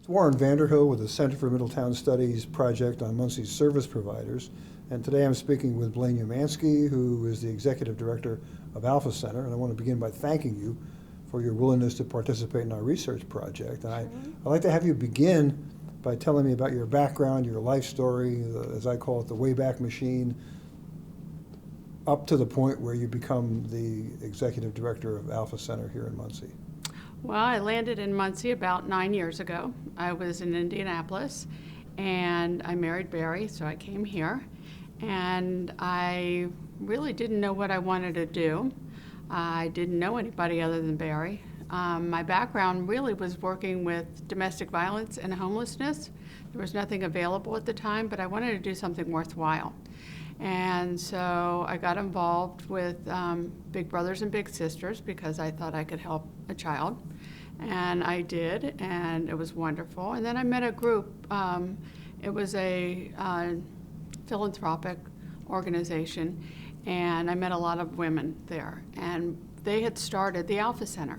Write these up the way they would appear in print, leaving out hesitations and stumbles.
Warren Vanderhill with the Center for Middletown Studies project on Muncie's service providers. And today I'm speaking with Blayne Umansky, who is the Executive Director of Alpha Center. And I want to begin by thanking you for your willingness to participate in our research project. And I'd like to have you begin by telling me about your background, your life story, as I call it, the Wayback Machine, up to the point where you become the Executive Director of Alpha Center here in Muncie. Well, I landed in Muncie about 9 years ago. I was in Indianapolis, and I married Barry, so I came here. And I really didn't know what I wanted to do. I didn't know anybody other than Barry. My background really was working with domestic violence and homelessness. There was nothing available at the time, but I wanted to do something worthwhile. And so I got involved with Big Brothers and Big Sisters because I thought I could help a child. And I did, and it was wonderful. And then I met a group. It was a philanthropic organization, and I met a lot of women there. And they had started the Alpha Center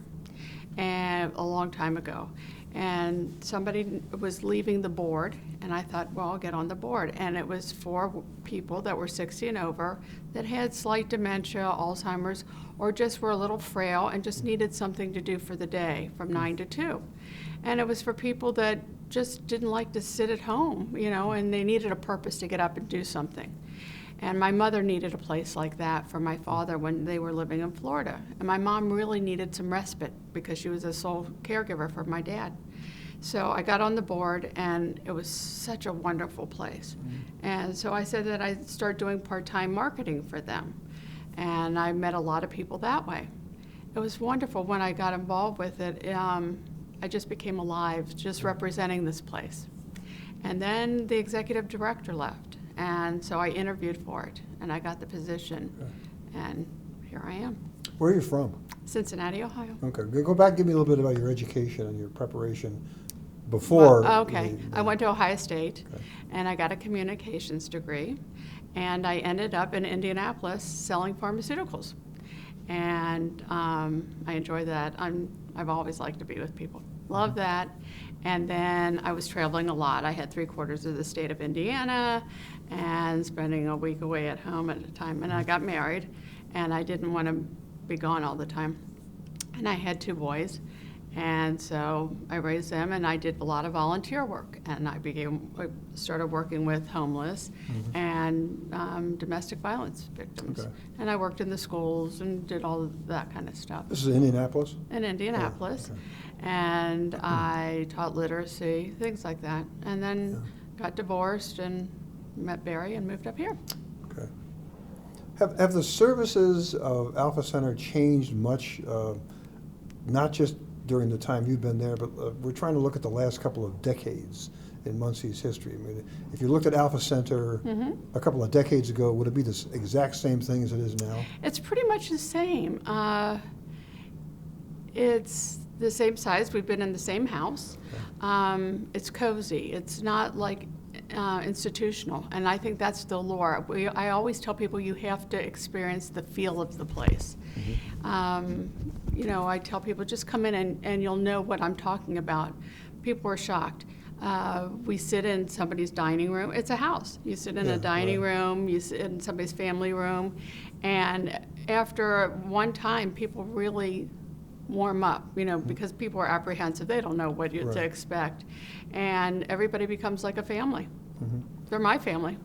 a long time ago. And somebody was leaving the board, and I thought, well, I'll get on the board. And it was for people that were 60 and over that had slight dementia, Alzheimer's, or just were a little frail and just needed something to do for the day from 9 to 2. And it was for people that just didn't like to sit at home, you know, and they needed a purpose to get up and do something. And my mother needed a place like that for my father when they were living in Florida. And my mom really needed some respite because she was a sole caregiver for my dad. So I got on the board, and it was such a wonderful place. And so I said that I'd start doing part-time marketing for them. And I met a lot of people that way. It was wonderful when I got involved with it. I just became alive, just representing this place. And then the executive director left. And so I interviewed for it, and I got the position, and here I am. Where are you from? Cincinnati, Ohio. Okay, go back and give me a little bit about your education and your preparation before. Well, okay, I went to Ohio State, and I got a communications degree, and I ended up in Indianapolis selling pharmaceuticals. And I enjoy that. I've always liked to be with people. Love that. And then I was traveling a lot. I had 3/4 of the state of Indiana and spending a week away at home at a time. And I got married, and I didn't want to be gone all the time. And I had 2 boys. And so I raised them, and I did a lot of volunteer work. And I started working with homeless and domestic violence victims. Okay. And I worked in the schools and did all of that kind of stuff. This is Indianapolis? In Indianapolis. okay. And I taught literacy, things like that. And then got divorced and met Barry and moved up here. Okay. Have the services of Alpha Center changed much, not just during the time you've been there, but we're trying to look at the last couple of decades in Muncie's history. I mean, if you looked at Alpha Center a couple of decades ago, would it be the exact same thing as it is now? It's pretty much the same. It's the same size. We've been in the same house. It's cozy. It's not like institutional, and I think that's the allure. I always tell people you have to experience the feel of the place. You know, I tell people just come in and you'll know what I'm talking about. People are shocked. We sit in somebody's dining room. It's a house. You sit in a dining room, you sit in somebody's family room, and after one time, people really warm up, you know, because people are apprehensive. They don't know what to expect. And everybody becomes like a family. They're my family.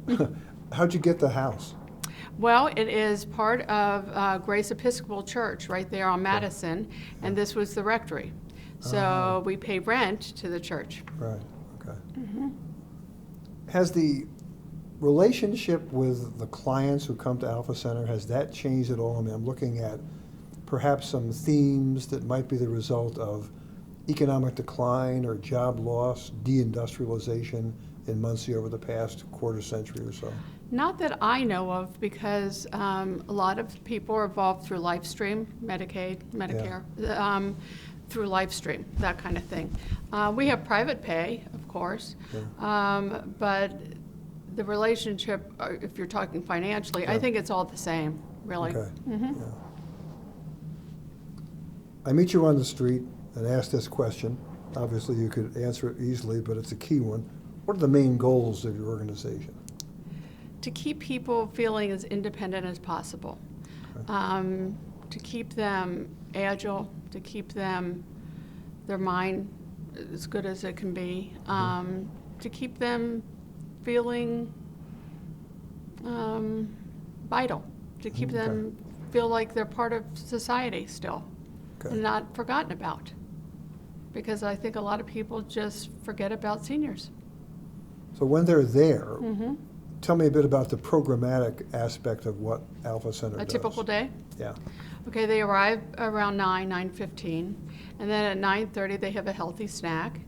How'd you get the house? Well, it is part of Grace Episcopal Church right there on Madison, and this was the rectory. So we pay rent to the church. Right, okay. Has the relationship with the clients who come to Alpha Center, has that changed at all? I mean, I'm looking at perhaps some themes that might be the result of economic decline or job loss, deindustrialization in Muncie over the past quarter century or so. Not that I know of, because a lot of people are involved through Livestream, Medicaid, Medicare, through Livestream, that kind of thing. We have private pay, of course, but the relationship, if you're talking financially, I think it's all the same, really. Okay. I meet you on the street and ask this question. Obviously, you could answer it easily, but it's a key one. What are the main goals of your organization? To keep people feeling as independent as possible, to keep them agile, to keep their mind as good as it can be, to keep them feeling vital, to keep them feel like they're part of society still and not forgotten about. Because I think a lot of people just forget about seniors. So when they're there, tell me a bit about the programmatic aspect of what Alpha Center does. A typical day? Yeah. Okay, they arrive around 9:15, and then at 9:30 they have a healthy snack.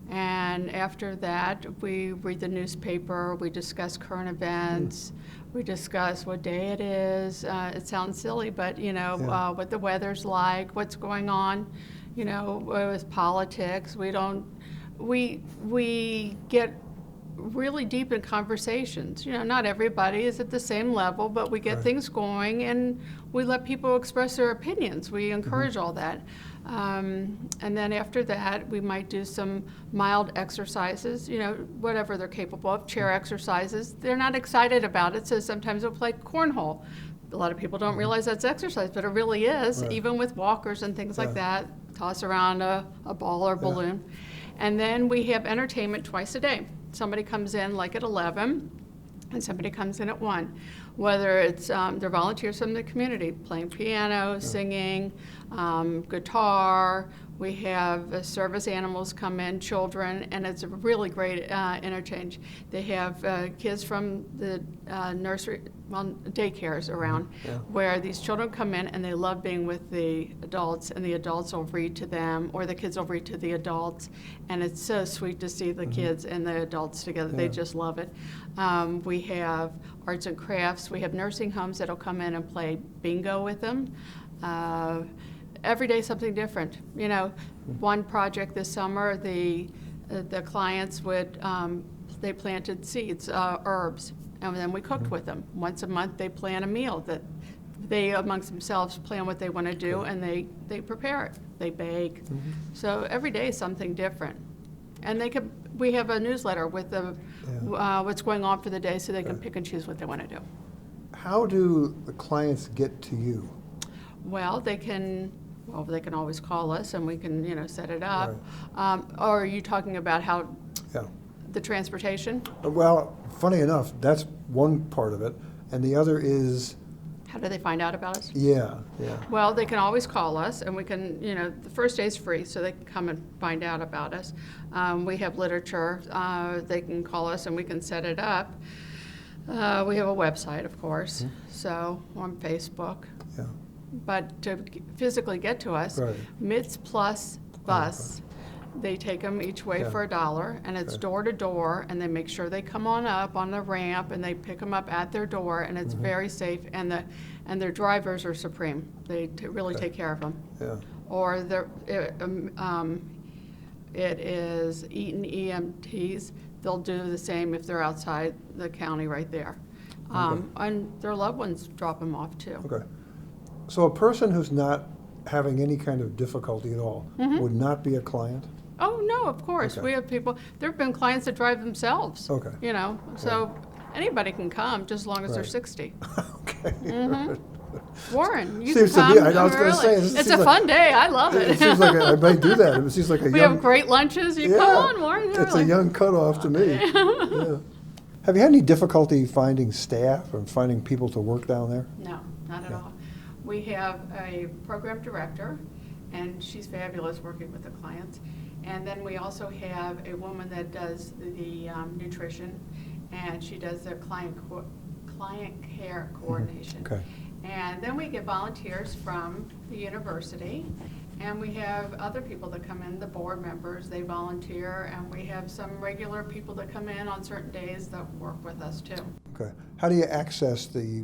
And after that, we read the newspaper, we discuss current events, we discuss what day it is. It sounds silly, but what the weather's like, what's going on, with politics. We get really deep in conversations. Not everybody is at the same level, but we get things going and we let people express their opinions. We encourage all that. And then after that, we might do some mild exercises, whatever they're capable of, chair exercises. They're not excited about it, so sometimes we'll play cornhole. A lot of people don't realize that's exercise, but it really is, even with walkers and things like that. Toss around a ball or balloon. And then we have entertainment twice a day. Somebody comes in like at 11, and somebody comes in at 1. Whether it's they're volunteers from the community, playing piano, singing, guitar. We have service animals come in, children, and it's a really great interchange. They have kids from the nursery, daycares around, where these children come in and they love being with the adults, and the adults will read to them, or the kids will read to the adults, and it's so sweet to see the kids and the adults together. They just love it. We have arts and crafts. We have nursing homes that'll come in and play bingo with them. Every day something different. One project this summer, the clients would, they planted seeds, herbs, and then we cooked with them. Once a month they plan a meal that they amongst themselves plan what they want to do, and they prepare it. They bake. So every day is something different. And we have a newsletter with what's going on for the day, so they can pick and choose what they want to do. How do the clients get to you? Well, they can always call us, and we can, set it up. Or are you talking about how the transportation? Well, funny enough, that's one part of it, and the other is... How do they find out about us? Yeah. Well, they can always call us, and we can, the first day's free, so they can come and find out about us. We have literature. They can call us, and we can set it up. We have a website, of course, so on Facebook. Yeah. But to physically get to us, MITS Plus bus, they take them each way for $1, and it's door to door, and they make sure they come on up on the ramp, and they pick them up at their door, and it's very safe, and their drivers are supreme. They really take care of them. Yeah. Or it is Eaton EMTs. They'll do the same if they're outside the county right there. And their loved ones drop them off too. Okay. So a person who's not having any kind of difficulty at all would not be a client? Oh, no, of course. We have people, there have been clients that drive themselves. So anybody can come, just as long as they're 60. Okay. Warren, you seems can come. To be, I was going to say, it's a fun day. I love it. It seems like I might do that. It seems like a we have great lunches. You come on, Warren. It's a young cutoff to me. Have you had any difficulty finding staff or finding people to work down there? No, not at all. We have a program director, and she's fabulous working with the clients. And then we also have a woman that does the nutrition, and she does the client care coordination. And then we get volunteers from the university, and we have other people that come in, the board members, they volunteer, and we have some regular people that come in on certain days that work with us too. Okay. How do you access the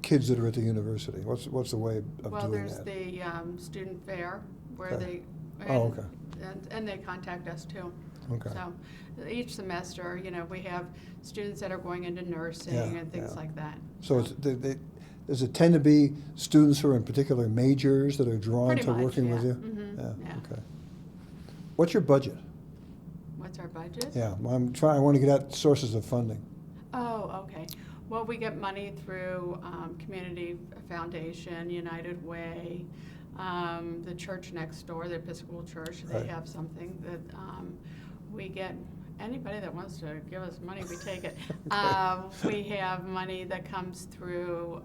kids that are at the university? What's the way of doing that? Well, there's the student fair where they and they contact us too. So each semester, we have students that are going into nursing and things like that. So does it tend to be students who are in particular majors that are drawn to working with you? Okay. What's your budget? What's our budget? Yeah, I want to get at sources of funding. Oh, okay. Well, we get money through Community Foundation, United Way, the church next door, the Episcopal Church. They Right. have something that we get. Anybody that wants to give us money, we take it. We have money that comes through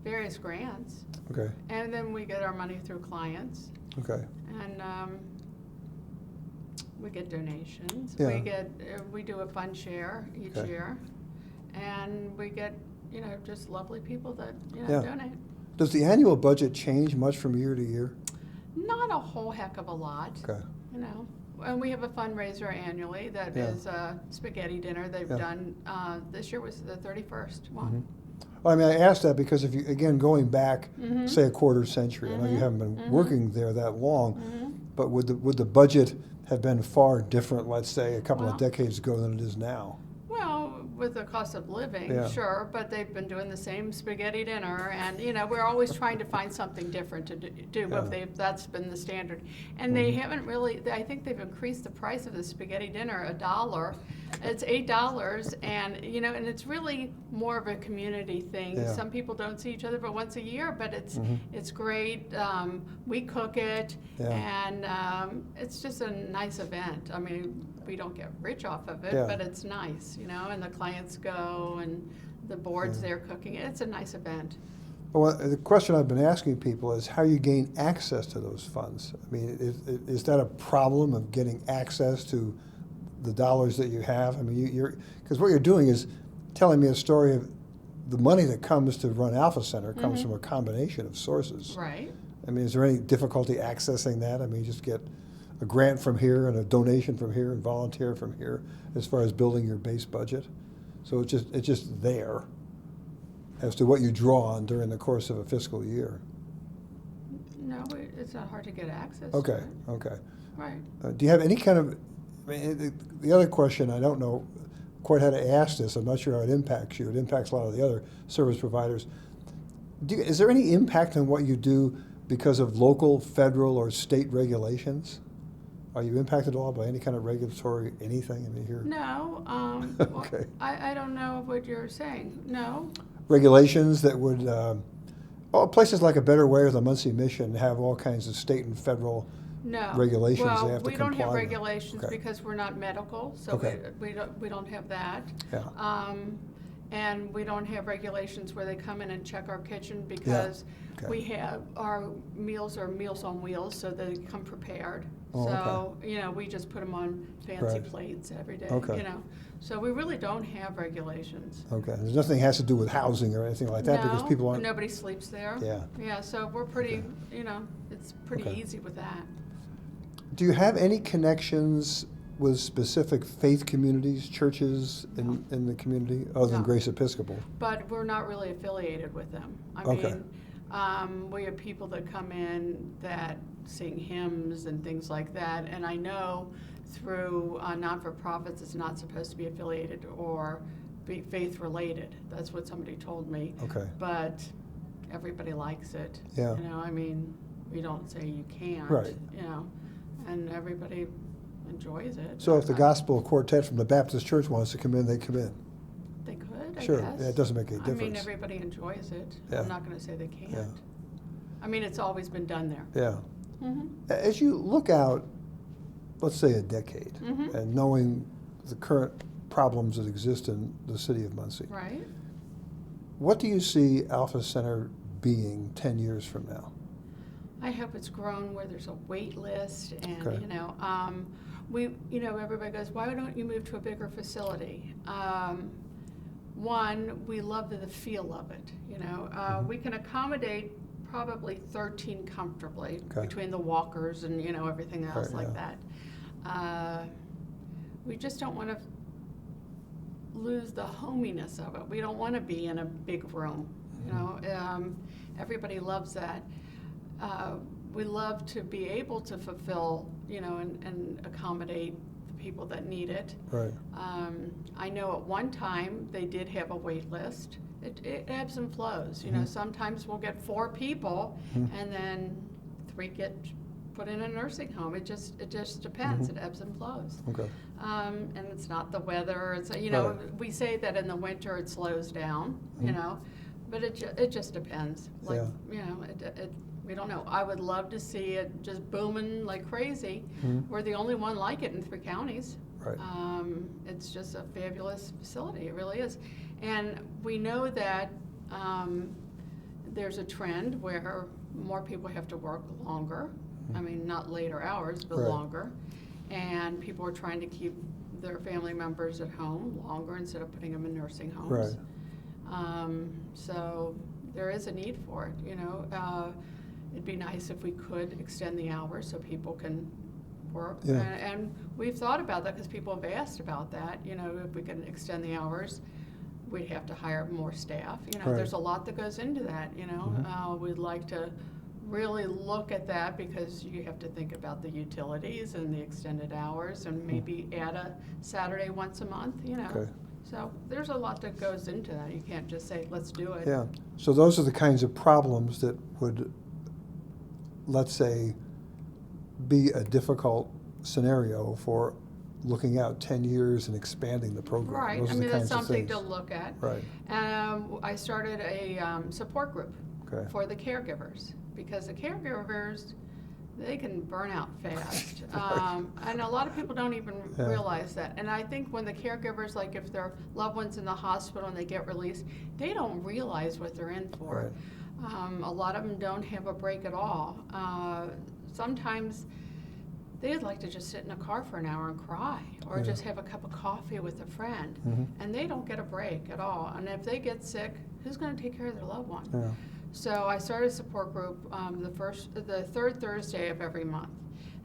various grants, Okay, and then we get our money through clients, okay, and we get donations. Yeah. We do a fund share each Okay. year, and we get just lovely people that Yeah. donate. Does the annual budget change much from year to year? Not a whole heck of a lot, Okay, And we have a fundraiser annually that Yeah. is a spaghetti dinner they've Yeah. done. This year was the 31st one. Mhm. Well, I mean, I asked that because if you, again, going back, Mhm. say, a quarter century, I know you Mhm. haven't been Mhm. working there that long, Mhm. but would the budget have been far different, let's say, a couple of Well- decades ago than it is now? Well, with the cost of living, Yeah. sure, but they've been doing the same spaghetti dinner, and we're always trying to find something different to do. But Yeah. that's been the standard, and they Mhm. haven't really. I think they've increased the price of the spaghetti dinner $1. It's $8, and and it's really more of a community thing. Yeah. Some people don't see each other but once a year, but Mhm. it's great. We cook it, Yeah. and it's just a nice event. I mean, we don't get rich off of it, Yeah. but it's nice, and the clients go and the board's Yeah. there cooking it. It's a nice event. Well, the question I've been asking people is how you gain access to those funds. I mean, is that a problem of getting access to the dollars that you have? I mean, because what you're doing is telling me a story of the money that comes to run Alpha Center comes from a combination of sources. Right. I mean, is there any difficulty accessing that? I mean, you just get a grant from here and a donation from here and volunteer from here as far as building your base budget. So it's just there as to what you draw on during the course of a fiscal year. No, it's not hard to get access Okay, to it. okay. Right. Do you have any kind of, I mean, the other question, I don't know quite how to ask this. I'm not sure how it impacts you. It impacts a lot of the other service providers. Is there any impact on what you do because of local, federal, or state regulations? Are you impacted at all by any kind of regulatory anything? I mean, here. No. Okay. Well, I don't know what you're saying. No. Regulations that would, places like A Better Way or the Muncie Mission have all kinds of state and federal No. regulations Well, they have to we don't comply have with. regulations Okay. because we're not medical, so Okay. we don't have that. Yeah. And we don't have regulations where they come in and check our kitchen because Okay. we have, our meals are Meals on Wheels, so they come prepared. Oh, So, we just put them on fancy Right. plates every day, Okay. So we really don't have regulations. Okay. There's nothing has to do with housing or anything like that because No, people aren't. nobody sleeps there. Yeah. Yeah, so we're pretty, it's pretty Okay. easy with that. Do you have any connections with specific faith communities, churches in the community, other than No. Grace Episcopal? But we're not really affiliated with them. I Okay. mean, we have people that come in that sing hymns and things like that, and I know through non-for-profits it's not supposed to be affiliated or be faith-related. That's what somebody told me. Okay. But everybody likes it. Yeah. I mean, we don't say you can't. Right. And everybody enjoys it. So if the gospel quartet from the Baptist Church wants to come in, they come in. They could, I Sure. guess. Yeah, it doesn't make any I mean, difference. everybody enjoys it. Yeah. I'm not going to say they can't. Yeah. I mean, it's always been done there. Yeah. Mm-hmm. As you look out, let's say a decade, Mhm. and knowing the current problems that exist in the city of Muncie, Right? what do you see Alpha Center being 10 years from now? I hope it's grown where there's a wait list and, Okay. everybody goes, why don't you move to a bigger facility? One, we love the feel of it, Mhm. We can accommodate probably 13 comfortably Okay. between the walkers and, everything else Right, like yeah. that. We just don't want to lose the hominess of it. We don't want to be in a big room, everybody loves that. We love to be able to fulfill, and accommodate the people that need it. Right. I know at one time they did have a wait list. It ebbs and flows. Mhm. Sometimes we'll get 4 people Mhm. and then 3 get put in a nursing home. It just depends. It ebbs and flows. Okay. And it's not the weather. It's, you know, Right. we say that in the winter it slows down, you know, but it just depends. Like, you know, we don't know. I would love to see it just booming like crazy. We're the only one like it in 3 counties. Right. It's just a fabulous facility. It really is. And we know that there's a trend where more people have to work longer. I mean, not later hours, but Right. longer. And people are trying to keep their family members at home longer instead of putting them in nursing homes. Right. So there is a need for it, you know. It'd be nice if we could extend the hours so people can work. Yeah. And we've thought about that because people have asked about that, you know, if we can extend the hours, we'd have to hire more staff. You know, Right. there's a lot that goes into that, you know. We'd like to really look at that because you have to think about the utilities and the extended hours and maybe add a Saturday once a month, you know. Okay. So there's a lot that goes into that. You can't just say, let's do it. Yeah. So those are the kinds of problems that would, let's say, be a difficult scenario for looking out 10 years and expanding the program. Right. Those I are the mean, that's kinds of something things. to look at. Right. I started a support group Okay. for the caregivers because the caregivers, they can burn out fast. Right. And a lot of people don't even Yeah. realize that. And I think when the caregivers, like if their loved one's in the hospital and they get released, they don't realize what they're in for. Right. A lot of them don't have a break at all. Sometimes they'd like to just sit in a car for an hour and cry or Yeah. just have a cup of coffee with a friend. And they don't get a break at all. And if they get sick, who's going to take care of their loved one? Yeah. So I started a support group the third Thursday of every month.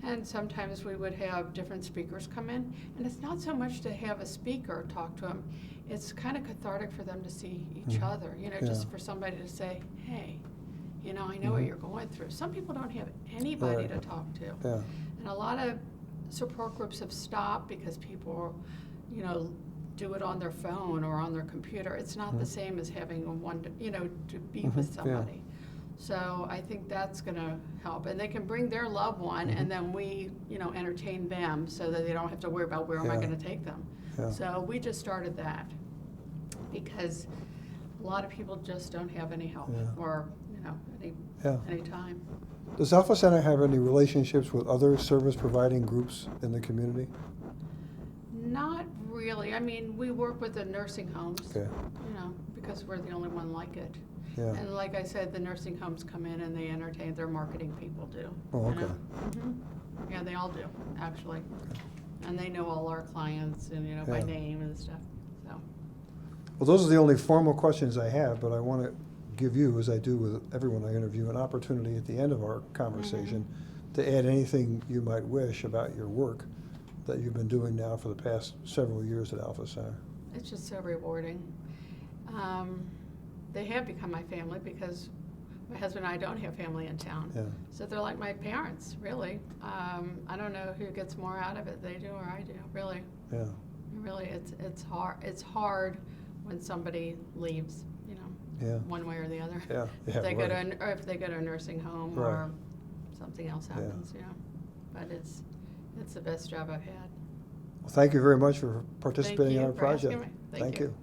And sometimes we would have different speakers come in. And it's not so much to have a speaker talk to them. It's kind of cathartic for them to see each other, you know, just Yeah. for somebody to say, hey, you know, I know what you're going through. Some people don't have anybody Right. to talk to. Yeah. And a lot of support groups have stopped because people, you know, do it on their phone or on their computer. It's not the same as having a one, you know, to be with Yeah. somebody. So I think that's going to help. And they can bring their loved one and then we, you know, entertain them so that they don't have to worry about where am I Yeah. going to take them. Yeah. So we just started that because a lot of people just don't have any help Yeah. or, you know, Yeah. any time. Does Alpha Center have any relationships with other service providing groups in the community? Not really. I mean, we work with the nursing homes, Okay. you know, because we're the only one like it. Yeah. And like I said, the nursing homes come in and they entertain, their marketing people do. Oh, you know? okay. Yeah, they all do, actually. And they know all our clients and, you know, by Yeah. name and stuff, so. Well, those are the only formal questions I have, but I want to give you, as I do with everyone I interview, an opportunity at the end of our conversation to add anything you might wish about your work that you've been doing now for the past several years at Alpha Center. It's just so rewarding. They have become my family because my husband and I don't have family in town. Yeah. So they're like my parents, really. I don't know who gets more out of it, they do or I do, really. Yeah. Really, it's hard. It's hard when somebody leaves, you know, Yeah. one way or the other. Yeah. If Yeah. they go to Right. or if they go to a nursing home Right. or something else Yeah. happens, you know. But it's the best job I've had. Well, thank you very much for participating in you our for asking project. me. Thank you. you.